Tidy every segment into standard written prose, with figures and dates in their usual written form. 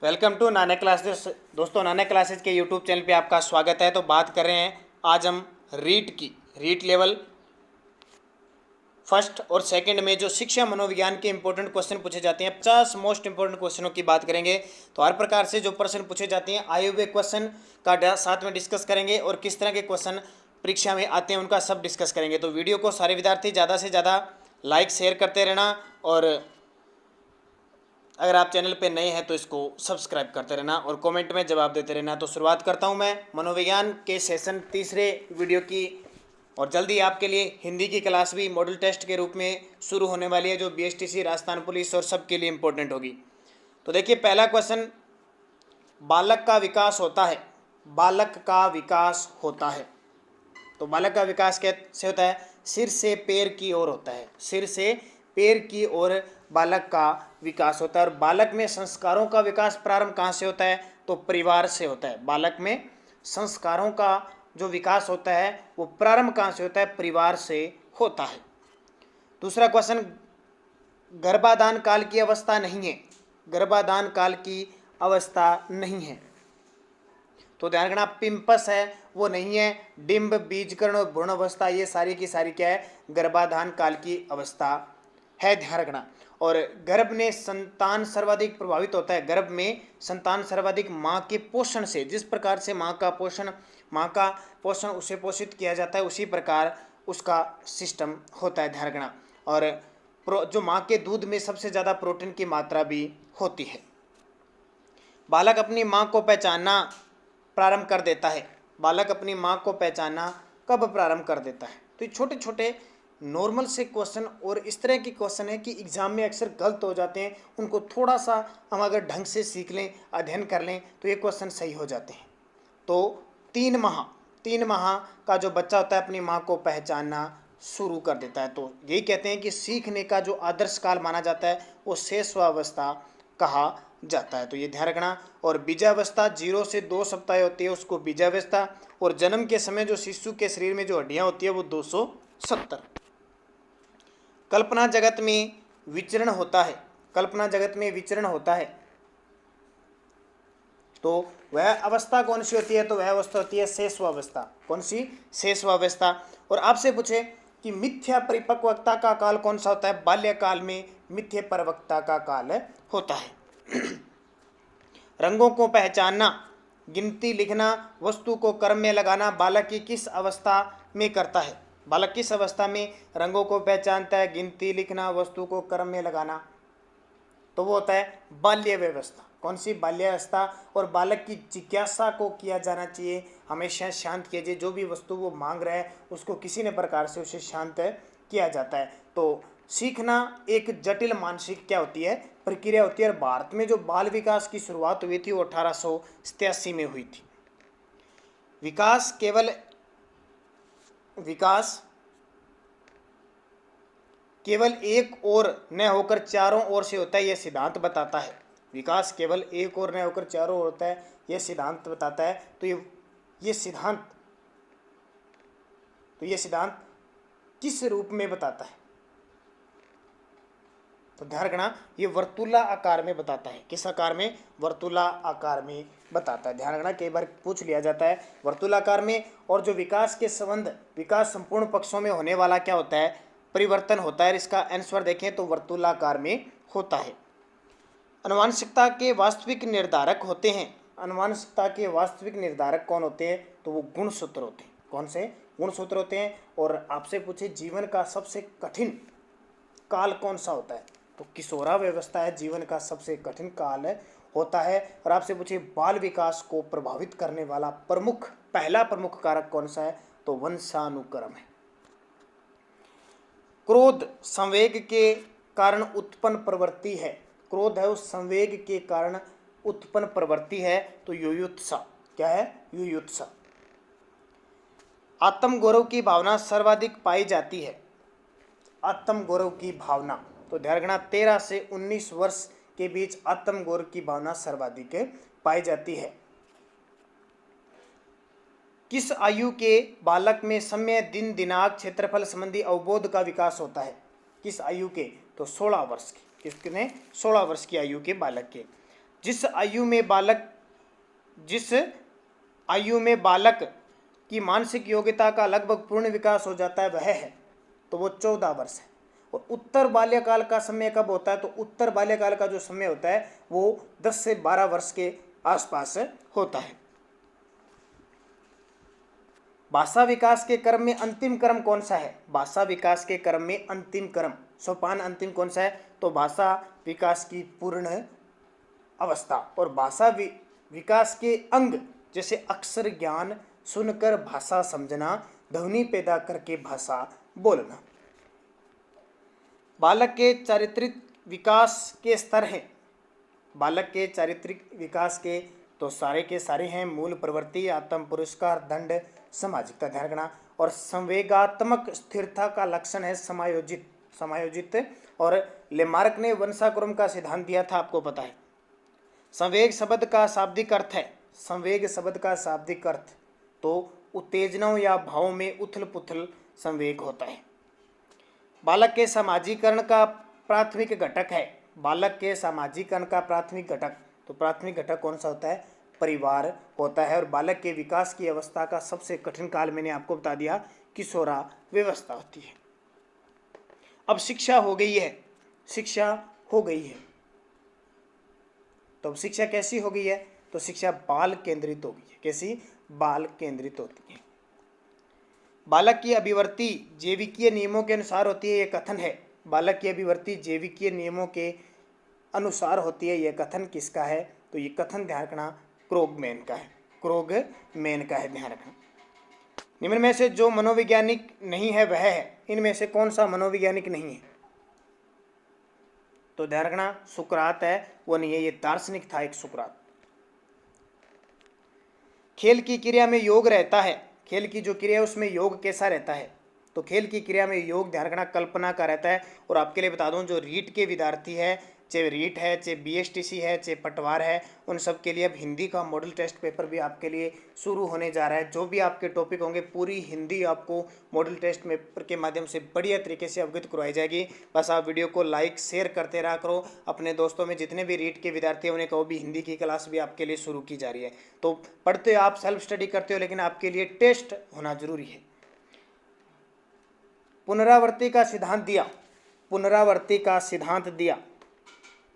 Welcome to Nanak Classes. दोस्तों, Nanak Classes के YouTube channel पे आपका स्वागत है। तो बात कर रहे हैं आज हम रीट लेवल फर्स्ट और सेकंड में जो शिक्षा मनोविज्ञान के इंपॉर्टेंट क्वेश्चन पूछे जाते हैं 50 मोस्ट इंपॉर्टेंट क्वेश्चनों की बात करेंगे। तो हर प्रकार से जो प्रश्न पूछे जाते हैं आए हुए क्वेश्चन का साथ में डिस्कस करेंगे और किस तरह के क्वेश्चन परीक्षा में आते हैं उनका सब डिस्कस करेंगे। तो वीडियो को सारे विद्यार्थी ज़्यादा से ज़्यादा लाइक शेयर करते रहना और अगर आप चैनल पे नए हैं तो इसको सब्सक्राइब करते रहना और कमेंट में जवाब देते रहना। तो शुरुआत करता हूं मैं मनोविज्ञान के सेशन तीसरे वीडियो की। और जल्दी आपके लिए हिंदी की क्लास भी मॉडल टेस्ट के रूप में शुरू होने वाली है, जो बीएसटीसी, राजस्थान पुलिस और सबके लिए इंपॉर्टेंट होगी। तो देखिए, पहला क्वेश्चन, बालक का विकास होता है। बालक का विकास होता है तो बालक का विकास कैसे होता है? सिर से पैर की ओर होता है। सिर से पैर की ओर बालक का विकास होता है। और बालक में संस्कारों का विकास प्रारंभ कहाँ से होता है? तो परिवार से होता है। बालक में संस्कारों का जो विकास होता है वो प्रारंभ कहाँ से होता है? परिवार से होता है। दूसरा क्वेश्चन, गर्भाधान काल की अवस्था नहीं है। गर्भाधान काल की अवस्था नहीं है तो ध्यान रखना, पिंपस है वो नहीं है। डिंब, बीजकर्ण और भ्रूण अवस्था ये सारी की सारी क्या है? गर्भाधान काल की अवस्था है, ध्यान रखना। और गर्भ में संतान सर्वाधिक प्रभावित होता है। गर्भ में संतान सर्वाधिक माँ के पोषण से, जिस प्रकार से माँ का पोषण उसे पोषित किया जाता है उसी प्रकार उसका सिस्टम होता है, ध्यान रखना। और जो माँ के दूध में सबसे ज़्यादा प्रोटीन की मात्रा भी होती है। बालक अपनी माँ को पहचानना प्रारंभ कर देता है। बालक अपनी माँ को पहचानना कब प्रारंभ कर देता है? तो ये छोटे छोटे नॉर्मल से क्वेश्चन और इस तरह के क्वेश्चन है कि एग्जाम में अक्सर गलत हो जाते हैं। उनको थोड़ा सा हम अगर ढंग से सीख लें, अध्ययन कर लें तो ये क्वेश्चन सही हो जाते हैं। तो 3 माह का जो बच्चा होता है अपनी माँ को पहचानना शुरू कर देता है। तो यही कहते हैं कि सीखने का जो आदर्श काल माना जाता है वो शैशवावस्था कहा जाता है। तो ये ध्यान रखना। और बीजावस्था 0 से 2 सप्ताह होती है, उसको बीजावस्था। और जन्म के समय जो शिशु के शरीर में जो हड्डियां होती है वो 270। कल्पना जगत में विचरण होता है। कल्पना जगत में विचरण होता है तो वह अवस्था कौन सी होती है? तो वह अवस्था होती है शैशवावस्था। कौन सी? शैशवावस्था। और आपसे पूछे कि मिथ्या परिपक्वता का काल कौन सा होता है? बाल्यकाल में मिथ्या परिपक्वता का काल होता है। रंगों को पहचानना, गिनती, लिखना, वस्तु को कर्म में लगाना बालक की किस अवस्था में करता है? बालक किस अवस्था में रंगों को पहचानता है, गिनती, लिखना, वस्तु को कर्म में लगाना? तो वो होता है बाल्यावस्था। कौन सी? बाल्यावस्था। और बालक की जिज्ञासा को किया जाना चाहिए, हमेशा शांत किया जाए। जो भी वस्तु वो मांग रहा है उसको किसी न प्रकार से उसे शांत किया जाता है। तो सीखना एक जटिल मानसिक क्या होती है? प्रक्रिया होती है। और भारत में जो बाल विकास की शुरुआत हुई थी वो 1887 में हुई थी। विकास केवल एक ओर न होकर चारों ओर से होता है, यह सिद्धांत बताता है। विकास केवल एक ओर न होकर चारों ओर होता है, यह सिद्धांत बताता है। तो ये सिद्धांत किस रूप में बताता है? तो ध्यान रखना, ये वर्तुला आकार में बताता है। किस आकार में? वर्तुला आकार में बताता है। ध्यान रखना, कई बार पूछ लिया जाता है वर्तुलाकार में। और जो विकास के संबंध, विकास संपूर्ण पक्षों में होने वाला क्या होता है? परिवर्तन होता है। इसका आंसर देखें तो वर्तुलाकार में होता है। आनुवंशिकता के वास्तविक निर्धारक होते हैं। आनुवंशिकता के वास्तविक निर्धारक कौन होते हैं? तो वो गुणसूत्र होते हैं। कौन से? गुणसूत्र होते हैं। और आपसे पूछे जीवन का सबसे कठिन काल कौन सा होता है? तो किशोरावस्था है जीवन का सबसे कठिन काल होता है। और आपसे पूछे बाल विकास को प्रभावित करने वाला पहला प्रमुख कारक कौन सा है? तो वंशानुक्रम है। क्रोध संवेग के कारण उत्पन्न प्रवृत्ति है। क्रोध है उस संवेग के कारण उत्पन्न प्रवृत्ति है। तो युयुत्सा क्या है? युयुत्सा। आत्मगौरव की भावना सर्वाधिक पाई जाती है। आत्मगौरव की भावना, तो ध्यान रखना, 13 से 19 वर्ष के बीच आत्मगौरव की भावना सर्वाधिक पाई जाती है। किस आयु के बालक में समय, दिन, दिनांक, क्षेत्रफल संबंधी अवबोध का विकास होता है? किस आयु के? तो 16 वर्ष के। किसने? 16 वर्ष की आयु के बालक के। जिस आयु में बालक की मानसिक योग्यता का लगभग पूर्ण विकास हो जाता है वह है, तो वो 14 वर्ष है। और उत्तर बाल्यकाल का समय कब होता है, तो उत्तर बाल्यकाल का जो समय होता है वो 10 से 12 वर्ष के आसपास होता है। भाषा विकास के क्रम में अंतिम क्रम कौन सा है? भाषा विकास के क्रम में अंतिम क्रम, सोपान अंतिम कौन सा है? तो भाषा विकास की पूर्ण अवस्था। और भाषा विकास के अंग जैसे अक्षर ज्ञान, सुनकर भाषा समझना, ध्वनि पैदा करके भाषा बोलना। बालक के चारित्रिक विकास के स्तर हैं। बालक के चारित्रिक विकास के तो सारे के सारे हैं। मूल प्रवृत्ति, आत्म पुरस्कार, दंड, सामाजिकता, ध्यान रखना। और संवेगात्मक स्थिरता का लक्षण है समायोजित। और लेमार्क ने वंशाक्रम का सिद्धांत दिया था, आपको पता है। संवेग शब्द का शाब्दिक अर्थ है, संवेग शब्द का शाब्दिक अर्थ तो उत्तेजनाओं या भावों में उथल पुथल संवेग होता है। बालक के सामाजिकरण का प्राथमिक घटक है। बालक के सामाजिकरण का प्राथमिक घटक, तो प्राथमिक घटक कौन सा होता है? परिवार होता है। और बालक के विकास की अवस्था का सबसे कठिन काल मैंने आपको बता दिया, किशोरावस्था होती है। अब शिक्षा हो गई है, शिक्षा हो गई है, तो अब शिक्षा कैसी हो गई है? तो शिक्षा बाल केंद्रित हो गई है। कैसी? बाल केंद्रित होती है। बालक की अभिवृत्ति जैविकीय नियमों के अनुसार होती है, यह कथन है। बालक की अभिवृत्ति जैविकीय नियमों के अनुसार होती है, यह कथन किसका है? तो ये कथन ध्यान रखना क्रोगमैन का है, क्रोगमैन का है, ध्यान रखना। निम्न में से जो मनोवैज्ञानिक नहीं है वह है, इनमें से कौन सा मनोवैज्ञानिक नहीं है? तो ध्यान रखना सुकरात है, वो नहीं है, ये दार्शनिक था एक सुकरात। खेल की क्रिया में योग रहता है, खेल की जो क्रिया है उसमें योग कैसा रहता है? तो खेल की क्रिया में योग ध्यान रखना कल्पना का रहता है। और आपके लिए बता दूं, जो रीट के विद्यार्थी है, चाहे रीट है, चाहे बीएसटीसी है, चाहे पटवार है, उन सब के लिए अब हिंदी का मॉडल टेस्ट पेपर भी आपके लिए शुरू होने जा रहा है। जो भी आपके टॉपिक होंगे पूरी हिंदी आपको मॉडल टेस्ट पेपर के माध्यम से बढ़िया तरीके से अवगत करवाई जाएगी। बस आप वीडियो को लाइक शेयर करते रहा करो। अपने दोस्तों में जितने भी रीट के विद्यार्थी हैं उन्हें कहो भी हिंदी की क्लास भी आपके लिए शुरू की जा रही है। तो पढ़ते हो आप, सेल्फ स्टडी करते हो, लेकिन आपके लिए टेस्ट होना जरूरी है। पुनरावृत्ति का सिद्धांत दिया, पुनरावृत्ति का सिद्धांत दिया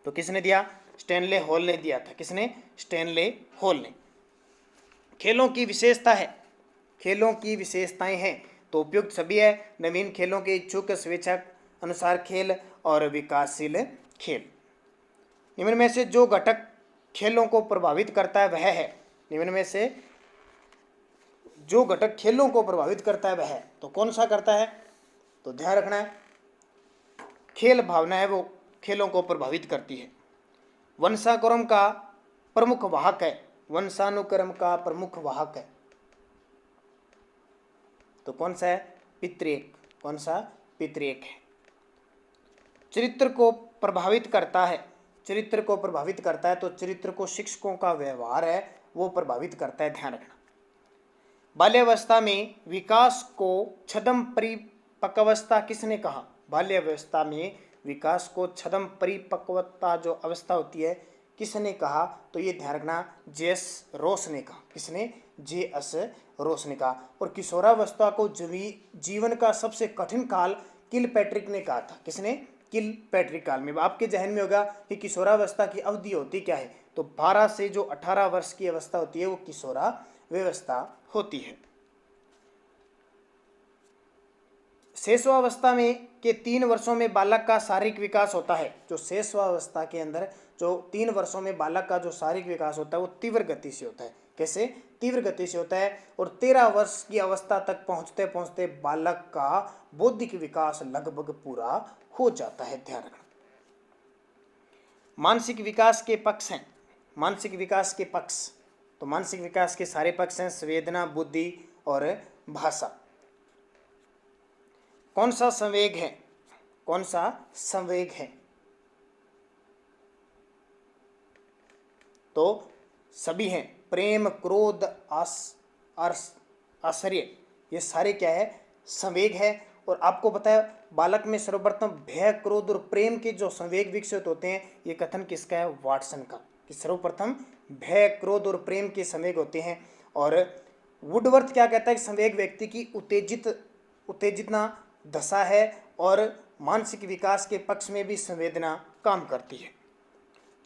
तो किसने दिया? स्टैनले हॉल ने दिया था। किसने? स्टैनले हॉल ने। खेलों की विशेषता है, खेलों की विशेषताएं हैं तो उपयुक्त सभी है। नवीन खेलों के इच्छुक, स्वेच्छा अनुसार खेल और विकासशील खेल। निम्न में से जो घटक खेलों को प्रभावित करता है वह है, निम्न में से जो घटक खेलों को प्रभावित करता है वह है, तो कौन सा करता है? तो ध्यान रखना है खेल भावना है वो खेलों को प्रभावित करती है। वंशानुक्रम का प्रमुख वाहक है, वंशानुक्रम का प्रमुख वाहक है तो कौन सा है? पितृएक। कौन सा? पितृएक है। चरित्र को प्रभावित करता है, चरित्र को प्रभावित करता है तो चरित्र को शिक्षकों का व्यवहार है वो प्रभावित करता है, ध्यान रखना। बाल्यावस्था में विकास को छदम परिपक्वावस्था किसने कहा? बाल्यावस्था में विकास को छदम परिपक्वता जो अवस्था होती है किसने कहा? तो ये ध्यान रखना जे.एस. रोस ने कहा। किसने? जे.एस. रोस ने कहा। और किशोरावस्था को जीवन का सबसे कठिन काल किलपैट्रिक ने कहा था। किसने? किलपैट्रिक काल में। आपके जहन में होगा कि किशोरावस्था की अवधि होती क्या है? तो 12 से जो 18 वर्ष की अवस्था होती है वो किशोरावस्था होती है। शेषवावस्था में के 3 वर्षों में बालक का शारीरिक विकास होता है। जो शेषवावस्था के अंदर जो 3 वर्षों में बालक का जो शारीरिक विकास होता है वो तीव्र गति से होता है। कैसे? तीव्र गति से होता है। और 13 वर्ष की अवस्था तक पहुंचते पहुंचते बालक का बौद्धिक विकास लगभग पूरा हो जाता है, ध्यान रखना। मानसिक विकास के पक्ष हैं, मानसिक विकास के पक्ष, तो मानसिक विकास के सारे पक्ष हैं संवेदना, बुद्धि और भाषा। कौन सा संवेग है? कौन सा संवेग है? तो सभी हैं, प्रेम, क्रोध, आश्चर्य, ये सारे क्या है? संवेग है। और आपको पता है बालक में सर्वप्रथम भय, क्रोध और प्रेम के जो संवेग विकसित होते हैं ये कथन किसका है? वाटसन का। कि सर्वप्रथम भय, क्रोध और प्रेम के संवेग होते हैं। और वुडवर्थ क्या कहता है कि संवेग व्यक्ति की उत्तेजना दशा है और मानसिक विकास के पक्ष में भी संवेदना काम करती है।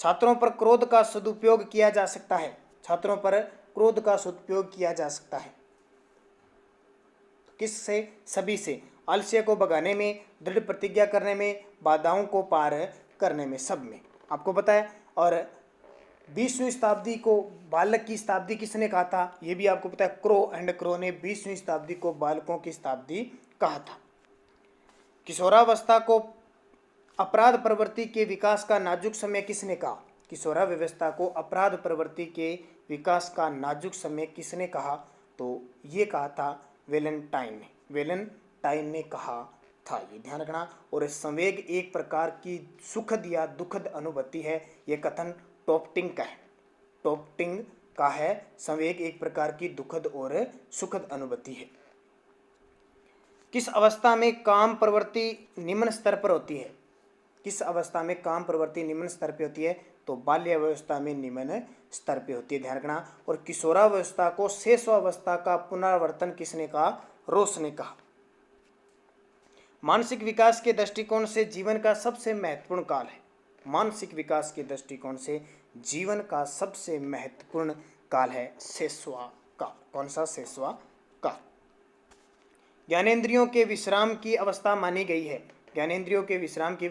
छात्रों पर क्रोध का सदुपयोग किया जा सकता है। छात्रों पर क्रोध का सदुपयोग किया जा सकता है किससे? सभी से। आलस्य को भगाने में, दृढ़ प्रतिज्ञा करने में, बाधाओं को पार करने में, सब में। आपको पता है। और 20वीं शताब्दी को बालक की शताब्दी किसने कहा था? ये भी आपको पता है। क्रो एंड क्रो ने 20वीं शताब्दी को बालकों की शताब्दी कहा था। किशोरावस्था को अपराध प्रवृत्ति के विकास का नाजुक समय किसने कहा? किशोरावस्था को अपराध प्रवृत्ति के विकास का नाजुक समय किसने कहा? तो ये कहा था वेलेंटाइन ने। वेलेंटाइन ने कहा था, ये ध्यान रखना। और संवेग एक प्रकार की सुखद या दुखद अनुभूति है। ये कथन टॉप्टिंग का है। टॉप्टिंग का है। संवेग एक प्रकार की दुखद और सुखद अनुभूति है। किस अवस्था में काम प्रवृत्ति निम्न स्तर पर होती है? किस अवस्था में काम प्रवृत्ति निम्न स्तर पर होती है? तो बाल्यावस्था में निम्न स्तर पर होती है, ध्यान रखना। और किशोरावस्था को शैशवावस्था का पुनरावर्तन किसने कहा? रोस ने कहा। मानसिक विकास के दृष्टिकोण से जीवन का सबसे महत्वपूर्ण काल है। मानसिक विकास के दृष्टिकोण से जीवन का सबसे महत्वपूर्ण काल है शैशवा काल। कौन सा? शैशवा काल। ज्ञानेंद्रियों के विश्राम की अवस्था मानी गई है। ज्ञानेंद्रियों के विश्राम की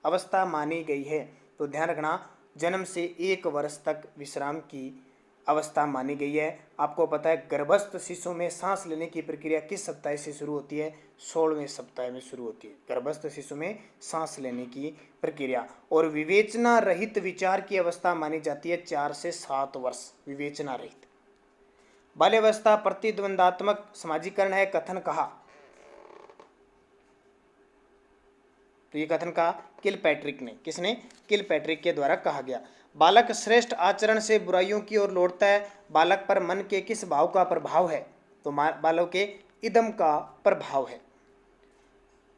अवस्था मानी गई है। तो ध्यान रखना, जन्म से 1 वर्ष तक विश्राम की अवस्था मानी गई है। आपको पता है गर्भस्थ शिशु में सांस लेने की प्रक्रिया किस सप्ताह से शुरू होती है? 16वें सप्ताह में शुरू होती है गर्भस्थ शिशु में सांस लेने की प्रक्रिया। और विवेचना रहित विचार की अवस्था मानी जाती है 4 से 7 वर्ष, विवेचना रहित। बाल्यावस्था प्रतिद्वंदात्मक समाजीकरण है, कथन कहा। तो ये कथन कहा किलपैट्रिक ने। किसने? किलपैट्रिक के द्वारा कहा गया। बालक श्रेष्ठ आचरण से बुराइयों की ओर लौटता है। बालक पर मन के किस भाव का प्रभाव है? तो बालक के इदम का प्रभाव है।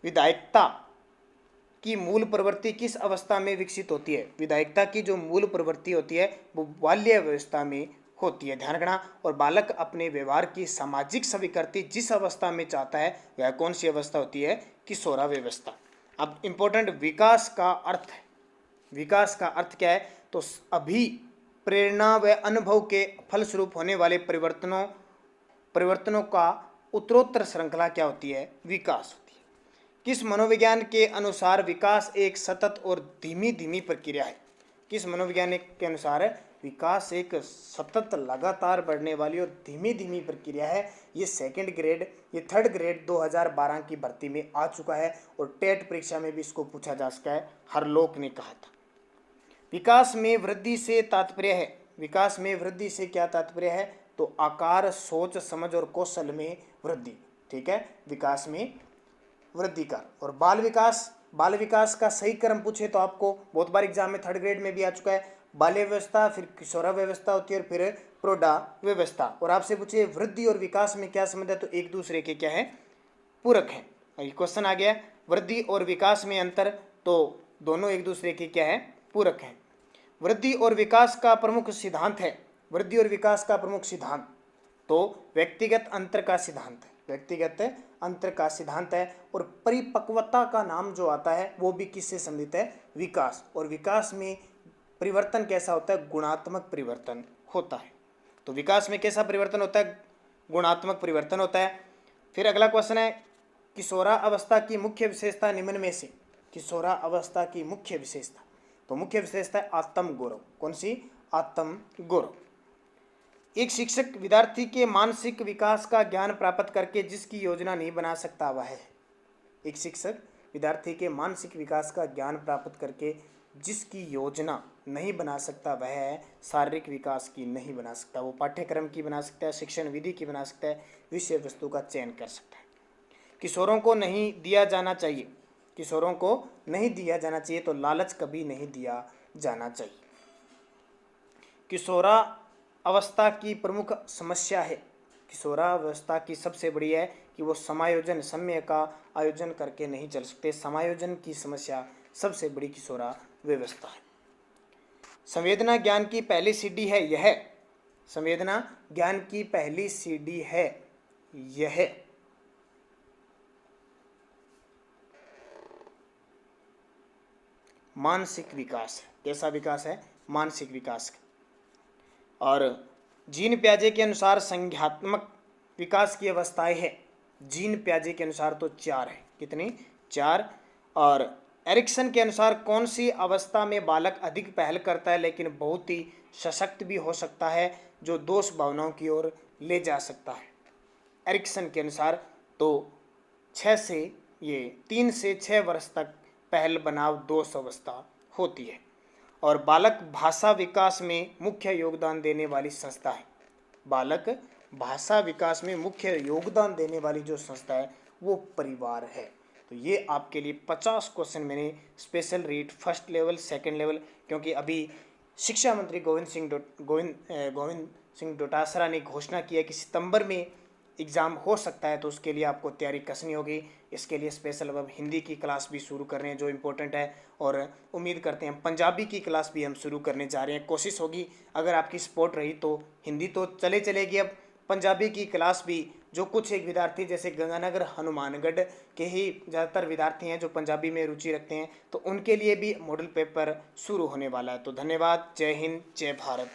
विधायकता की मूल प्रवृत्ति किस अवस्था में विकसित होती है? विधायकता की जो मूल प्रवृत्ति होती है वो बाल्यावस्था में होती है, ध्यान रखना। और बालक अपने व्यवहार की सामाजिक स्वीकृति जिस अवस्था में चाहता है वह कौन सी अवस्था होती है? किशोरावस्था। अब इंपॉर्टेंट विकास का अर्थ है। विकास का अर्थ क्या है? तो अभी प्रेरणा व अनुभव के फलस्वरूप होने वाले परिवर्तनों का उत्तरोत्तर श्रृंखला क्या होती है? विकास होती है। किस मनोविज्ञान के अनुसार विकास एक सतत और धीमी धीमी प्रक्रिया है? किस मनोविज्ञान के अनुसार विकास एक सतत लगातार बढ़ने वाली और धीमी धीमी प्रक्रिया है? ये 2nd ग्रेड, ये 3rd ग्रेड 2012 की भर्ती में आ चुका है और टेट परीक्षा में भी इसको पूछा जा सकता है। हरलोक ने कहा था। विकास में वृद्धि से तात्पर्य है। विकास में वृद्धि से क्या तात्पर्य है? तो आकार, सोच, समझ और कौशल में वृद्धि। ठीक है, विकास में वृद्धि का। और बाल विकास का सही क्रम पूछे तो आपको बहुत बार एग्जाम में 3rd ग्रेड में भी आ चुका है। बाल्यावस्था, फिर किशोरावस्था होती है और फिर प्रौढ़ावस्था। और आपसे पूछे वृद्धि और विकास में क्या संबंध है? तो एक दूसरे के क्या है? पूरक है। ये क्वेश्चन आ गया, वृद्धि और विकास में अंतर, तो दोनों एक दूसरे के क्या है? पूरक है। वृद्धि और विकास का प्रमुख सिद्धांत है। वृद्धि और विकास का प्रमुख सिद्धांत तो व्यक्तिगत अंतर का सिद्धांत है। व्यक्तिगत अंतर का सिद्धांत है। और परिपक्वता का नाम जो आता है वो भी किससे संबंधित है? विकास। और विकास में परिवर्तन कैसा होता है? गुणात्मक परिवर्तन होता है। तो विकास में कैसा परिवर्तन होता है? गुणात्मक परिवर्तन होता है। फिर अगला क्वेश्चन है, किशोरावस्था की मुख्य विशेषता निम्न में से। किशोरावस्था की मुख्य विशेषता, तो मुख्य विशेषता है आत्म गौरव। कौन सी? आत्म गौरव। एक शिक्षक विद्यार्थी के मानसिक विकास का ज्ञान प्राप्त करके जिसकी योजना नहीं बना सकता वह है। एक शिक्षक विद्यार्थी के मानसिक विकास का ज्ञान प्राप्त करके जिसकी योजना नहीं बना सकता वह है। शारीरिक विकास की नहीं बना सकता। वो पाठ्यक्रम की बना सकता है, शिक्षण विधि की बना सकता है, विषय वस्तु का चयन कर सकता है। किशोरों को नहीं दिया जाना चाहिए। किशोरों को नहीं दिया जाना चाहिए, तो लालच कभी नहीं दिया जाना चाहिए। किशोरावस्था की प्रमुख समस्या है। किशोरावस्था की सबसे बड़ी है कि वो समायोजन, समय का आयोजन करके नहीं चल सकते। समायोजन की समस्या सबसे बड़ी किशोरावस्था है। संवेदना ज्ञान की पहली सीढ़ी है यह। संवेदना ज्ञान की पहली सीढ़ी है यह। मानसिक विकास। कैसा विकास है? मानसिक विकास। और जीन प्याजे के अनुसार संज्ञात्मक विकास की अवस्थाएं है। जीन प्याजे के अनुसार तो 4 है। कितनी? 4। और एरिक्सन के अनुसार कौन सी अवस्था में बालक अधिक पहल करता है लेकिन बहुत ही सशक्त भी हो सकता है, जो दोष भावनाओं की ओर ले जा सकता है? एरिक्सन के अनुसार तो 3 से 6 वर्ष तक पहल बनाव दोष अवस्था होती है। और बालक भाषा विकास में मुख्य योगदान देने वाली संस्था है। बालक भाषा विकास में मुख्य योगदान देने वाली जो संस्था है वो परिवार है। तो ये आपके लिए 50 क्वेश्चन मैंने special read first level second level, क्योंकि अभी शिक्षा मंत्री गोविंद सिंह डोटासरा ने घोषणा की है कि सितंबर में एग्ज़ाम हो सकता है, तो उसके लिए आपको तैयारी कसनी होगी। इसके लिए स्पेशल अब हिंदी की क्लास भी शुरू कर रहे हैं जो इम्पोर्टेंट है, और उम्मीद करते हैं पंजाबी की क्लास भी हम शुरू करने जा रहे हैं। कोशिश होगी अगर आपकी सपोर्ट रही तो हिंदी तो चलेगी, अब पंजाबी की क्लास भी, जो कुछ एक विद्यार्थी जैसे गंगानगर हनुमानगढ़ के ही ज़्यादातर विद्यार्थी हैं जो पंजाबी में रुचि रखते हैं, तो उनके लिए भी मॉडल पेपर शुरू होने वाला है। तो धन्यवाद। जय हिंद, जय भारत।